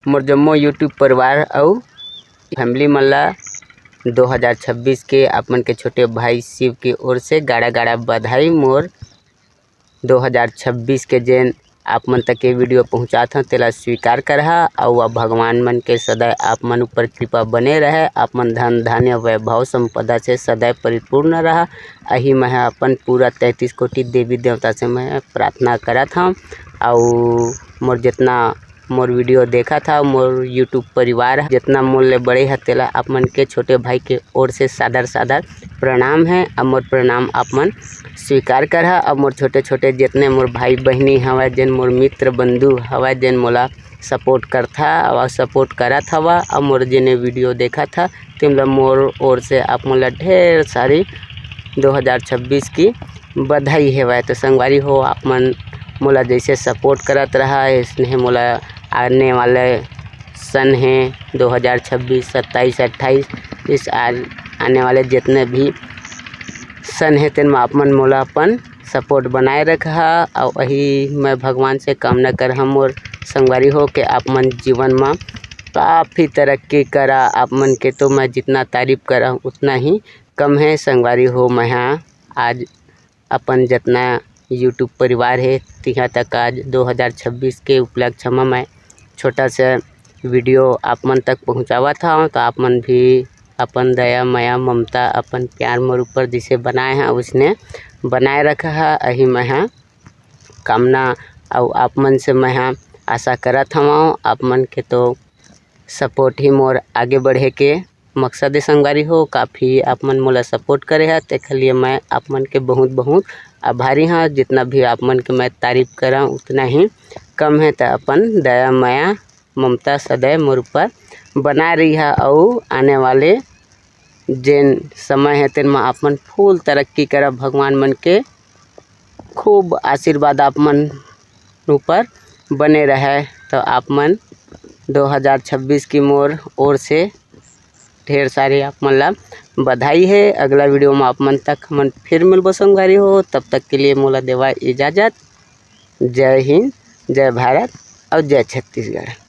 मोर जम्मो यूट्यूब परिवार और फैमिली मन ला 2026 के आप मन के छोटे भाई शिव की ओर से गाड़ा गाड़ा बधाई। मोर 2026 के जेन आप मन तक के वीडियो पहुँचात हूँ तेला स्वीकार करहा और भगवान मन के सदैव आप मन ऊपर कृपा बने रहे। आप मन धन धान्य वैभव संपदा से सदैव परिपूर्ण रहा। अही मैं अपन पूरा 33 कोटि देवी देवता से मैं प्रार्थना करत हूँ। और मोर जितना मोर वीडियो देखा था मोर यूट्यूब परिवार जितना मोर ले बड़े है तेला आप मन के छोटे भाई के ओर से सादर सादर प्रणाम है। अब मोर प्रणाम आप मन स्वीकार करहा। अब मोर छोटे छोटे जितने मोर भाई बहनी हवा जेन मोर मित्र बंधु हवा जेन मोला सपोर्ट करथा और सपोर्ट करत हवा। अब मोर जेने वीडियो देखा था तिमला मोर ओर से आप मोला ढेर सारी 2026 की बधाई है। तो संगवारी हो आप मन मोला जैसे सपोर्ट करत रहा इसने मोला आने वाले सन हैं 2026 27 28 इस आने वाले जितने भी सन है तेन में आप मन मोला अपन सपोर्ट बनाए रखा। और वही मैं भगवान से कामना कर हम और संगवारी हो के आप मन जीवन में काफ़ी तरक्की करा। आप मन के तो मैं जितना तारीफ करा उतना ही कम है। संगवारी हो मैं आज अपन जितना यूट्यूब परिवार है तिहा तक आज 2026 के उपलक्ष्य में मैं छोटा सा वीडियो आप मन तक पहुंचावा था। तो आप मन भी अपन दया माया ममता अपन प्यार मोर ऊपर जिसे बनाए हैं उसने बनाए रखा है। अही मैं कामना और आप मन से मैं आशा करत हूँ आप मन के तो सपोर्ट ही मोर आगे बढ़े के मकसद संगवारी हो। काफ़ी आप मन मोला सपोर्ट करे है तेखर लिए मैं आप मन के बहुत बहुत आभारी हाँ। जितना भी आप मन के मैं तारीफ करा उतना ही कम है। तो अपन दया माया ममता सदैव मोर ऊपर बना रही है। और आने वाले जेन समय है तेन में आप मन फुल तरक्की करा। भगवान मन के खूब आशीर्वाद आप मन ऊपर बने रहे। तो आप मन 2026 की मोर ओर से ढेर सारे आप मन ला बधाई है। अगला वीडियो में आप मन तक मन फिर मिलबो संगवारी हो। तब तक के लिए मोला देवा इजाज़त। जय हिंद जय भारत और जय छत्तीसगढ़।